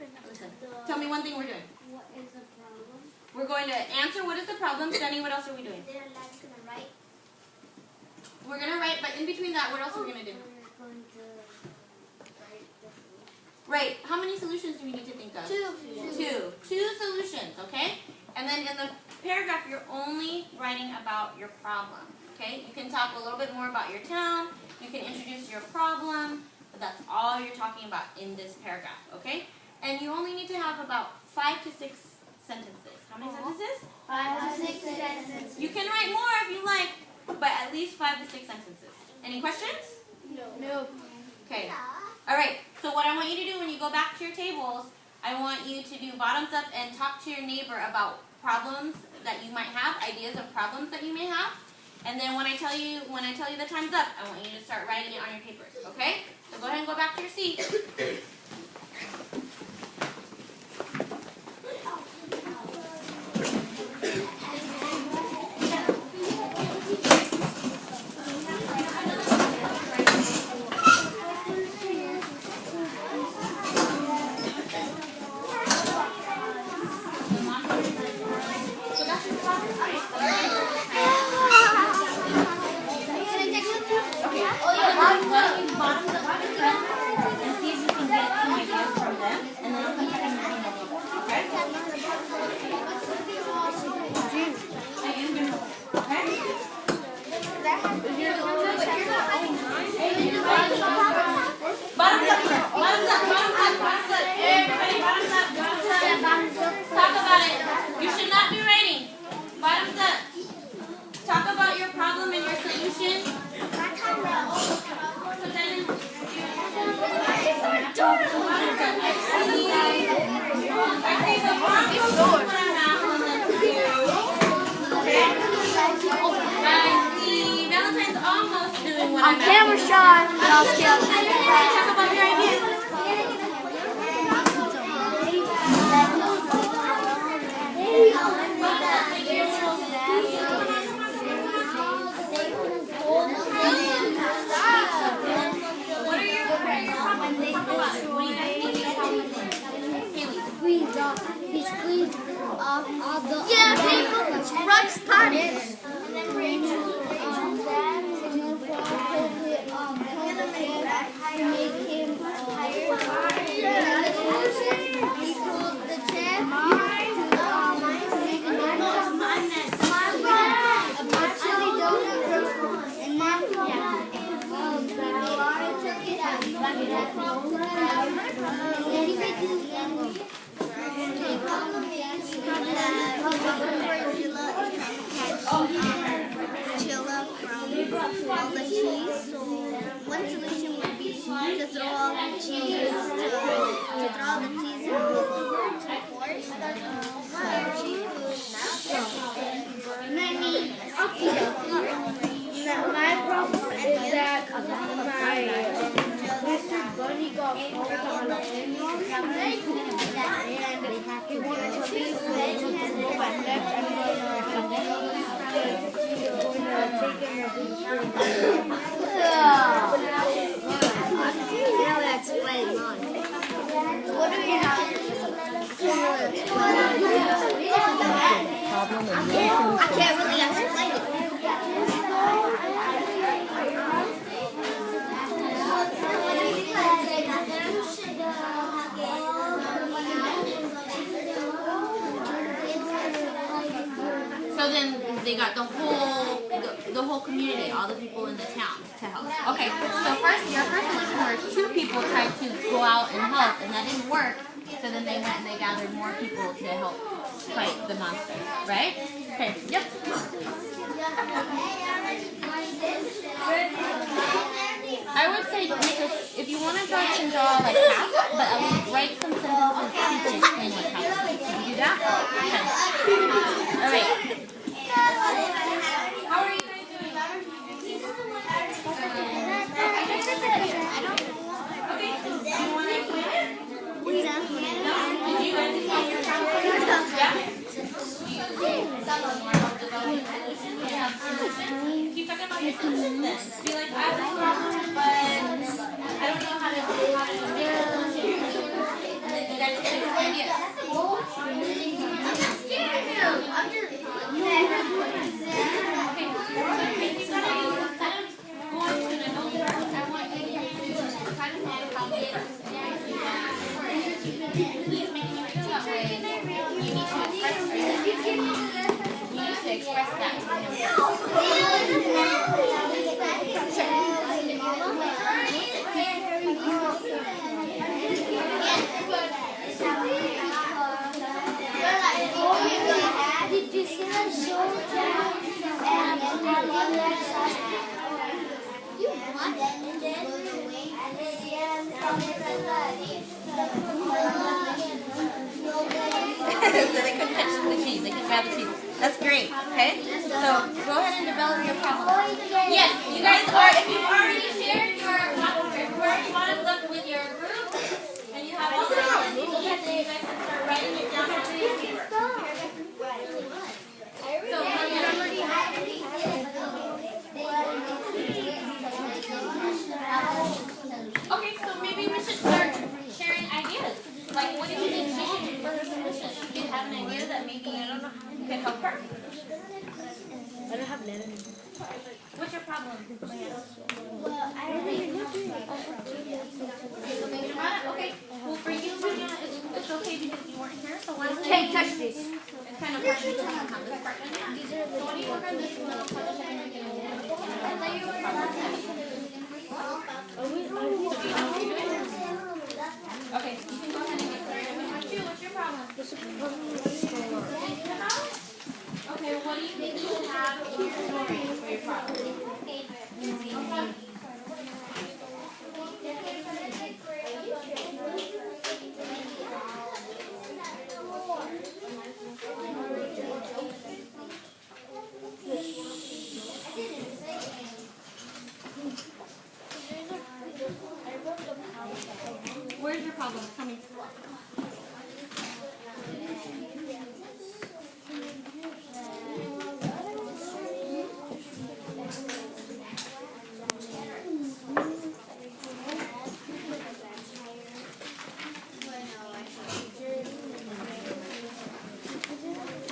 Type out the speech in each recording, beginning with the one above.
Listen. Tell me one thing we're doing. What is the problem? We're going to answer what is the problem. Sunny, what else are we doing? Then I'm gonna write. We're going to write, but in between that, what else are we going to do? We're going to write the solution. Right. How many solutions do we need to think of? Two. Two solutions, okay? And then in the paragraph, you're only writing about your problem, okay? You can talk a little bit more about your town. You can introduce your problem, but that's all you're talking about in this paragraph, okay? And you only need to have about 5 to 6 sentences. How many sentences? 5 to 6 sentences. You can write more if you like, but at least 5 to 6 sentences. Any questions? No. Okay. All right. So what I want you to do when you go back to your tables, I want you to do bottoms up and talk to your neighbor about problems that you might have, ideas of problems that you may have. And then when I tell you the time's up, I want you to start writing it on your papers. Okay? So go ahead and go back to your seat. On camera shot. Talk about your ideas. He squeezed off all the people runs parties. And then Rachel to make him tired. He pulled the chair to make a chili donut, and then took it out. Chilla from all the cheese. One solution would be to throw all the cheese in My problem is that Mr. Bunny got called on and he wanted to be Now that's way long. What do we have? I can't really explain it. So then they got the whole community, all the people in the town to help. Okay, so your first solution was 2 people tried to go out and help, and that didn't work. So then they went and they gathered more people to help fight the monster, right? Okay, yep. I would say if you want to draw, you can draw like half, but at least write some sentences to explain what's happening. Can you do that? Okay. All right. How are you guys doing? Okay, so do you want to explain it? Did you guys explain your problem? Yeah? Keep talking about your solutions then. Be like, I have a problem, but I don't know how to make a solution. And then you guys he's making you feel that way, you need to express that to Did you see the show and you want so they couldn't touch the cheese, they could grab the cheese. That's great, okay? So go ahead and develop your problem. Yes, you guys are, if you've already shared your correspondence up with your group, and you have all the problems, you guys can start writing it down on your paper. Okay, so maybe we should start sharing ideas. Like, what do you think she should do for her submission? Do you have an idea that maybe, I don't know, could help her? I don't have an What's your problem? Well, I don't really know. Okay, so think about it. Okay, well for you, Maria, it's okay because you weren't here, so why don't you... Can't touch this. It's kind of hard to have this part in there. So when you work on this one, I'll publish it and you can Okay, you can go ahead and get started with part 2. What's your problem? Okay, what do you think you should have in your story for your problem? Where's your problem coming from?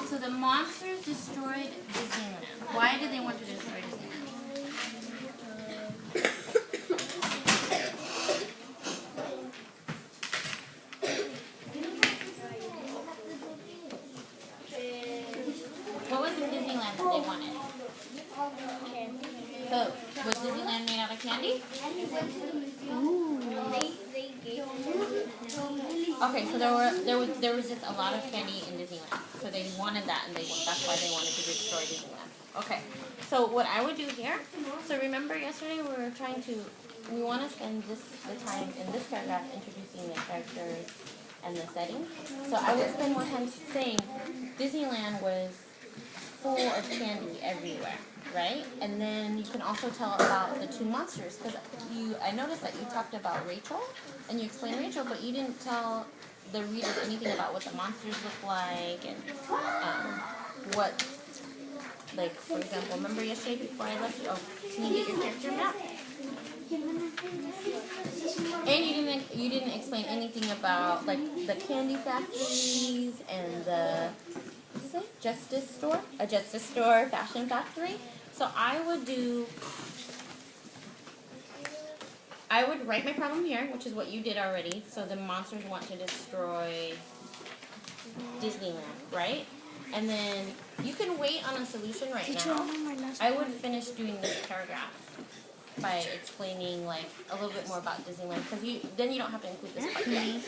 So the monsters destroyed Disneyland. Why did they want to destroy Disneyland? What was in Disneyland that they wanted? So, was Disneyland made out of candy? Okay, so there was just a lot of candy in Disneyland. So they wanted that, and that's why they wanted to destroy Disneyland. Okay, so what I would do here. So remember yesterday we want to spend the time in this paragraph introducing the characters and the setting. So I would spend more time saying Disneyland was full of candy everywhere, right? And then you can also tell about the two monsters, because I noticed that you talked about Rachel, and you explained Rachel, but you didn't tell the readers anything about what the monsters look like, and what, like, for example, remember yesterday before I left you, can you get your character map? And you didn't explain anything about, like, the candy factories and the, what did you say? A Justice Store fashion factory. So I would write my problem here, which is what you did already. So the monsters want to destroy Disneyland, right? And then you can wait on a solution right now. I would finish doing this paragraph by explaining like a little bit more about Disneyland, because then you don't have to include this part yet.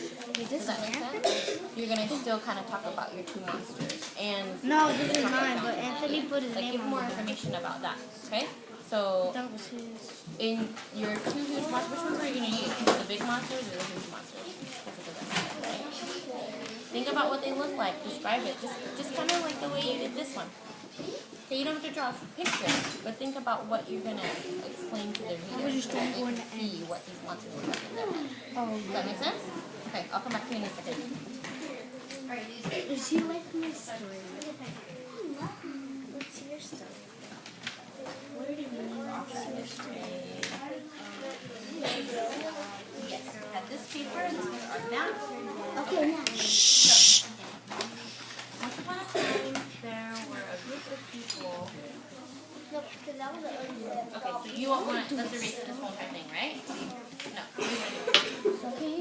Does that make sense? You're gonna still kind of talk about your two monsters and No, this is mine, but Anthony put his like name give on more it. information about that. Okay, so That was his. in your two huge monsters, which ones are you gonna use? The big monsters or the huge monsters? That's a good one, right? Think about what they look like. Describe it. Just kind of like the way you did this one. Okay, you don't have to draw a picture, but think about what you're going to explain to the reader so that they can see what these monsters look like in their head. Oh, Does that make sense? Okay, I'll come back to you in a second. Does he like my story? What's your story? What do you mean? What's your story? Yes, we have this paper, this is our map. Okay, now. So, once upon a time, there were a group of people No, because that was the early Okay, so you won't want to, let's erase this whole entire thing, right? No.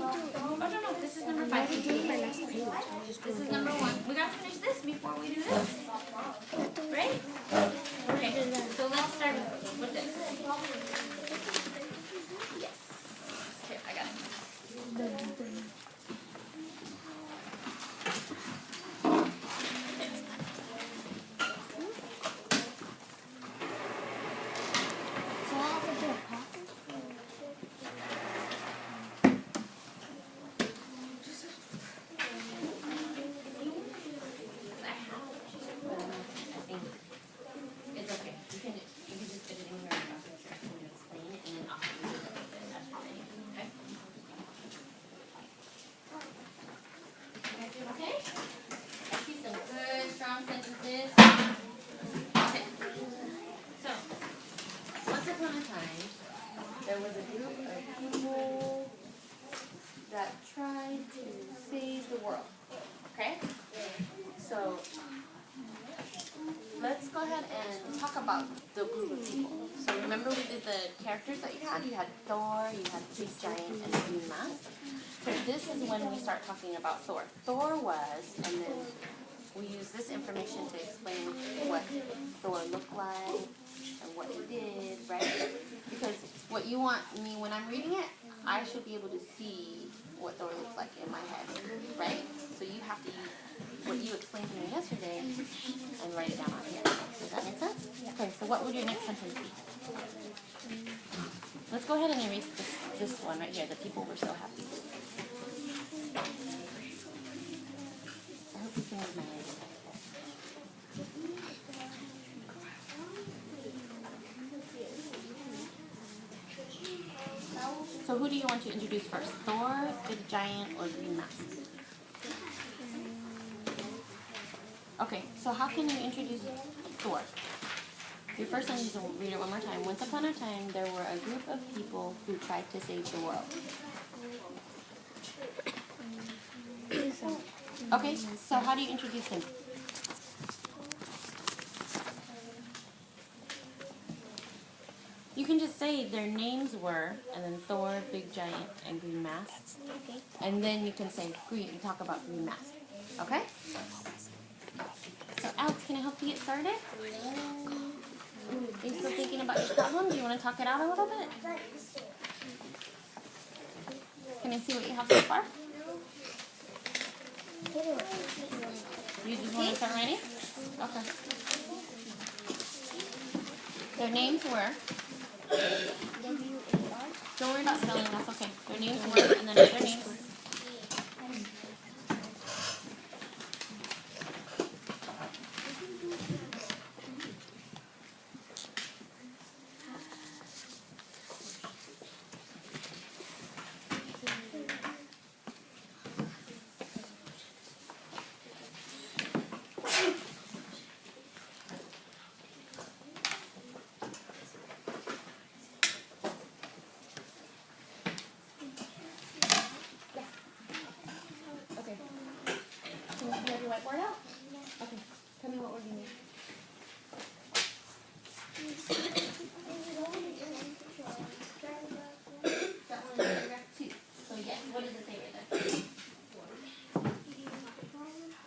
Oh, no, this is number 5. This is number 1. We got to finish this before we do this. Right? Okay, so let's start with this. Yes. Here, I got it. So I'll have to do a pop. It's okay. You can just put it in here and explain it, and then I'll have to do it. That's all I need. Okay? You guys doing okay? I see some good, strong sentences. Okay. So, once upon a time, there was a group of people that tried to save the world. Okay? So, let's go ahead and talk about the group of people. So remember we did the characters that you had? You had Thor, you had Big Giant, and the Green Mask. So this is when we start talking about Thor. Thor was, and then we use this information to explain what Thor looked like and what he did, right? Because what you want me, when I'm reading it, I should be able to see what Thor looks like in my head, right? So you have to use what you explained to me yesterday and write it down on here. Does that make sense? Okay, so what would your next sentence be? Let's go ahead and erase this one right here. The people were so happy. I hope you can read my writing. So who do you want to introduce first? Thor, Big Giant, or Green Mask? Okay, so how can you introduce Thor? Your first sentence, we'll read it one more time. Once upon a time, there were a group of people who tried to save the world. Okay, so how do you introduce him? You can just say their names were, and then Thor, Big Giant, and Green Mask. And then you can say Green, talk about Green Mask. Okay? So Alex, can I help you get started? Are you still thinking about your problem? Do you want to talk it out a little bit? Can I see what you have so far? You just want to start writing? Okay. Their names were... Don't worry about spelling, that's okay. Their names were, and then their names. Okay. Can you have your whiteboard out? Okay. Tell me what word you need. That one's paragraph 2. So yes, what does it say right there? Is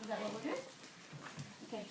that what we're doing? Okay.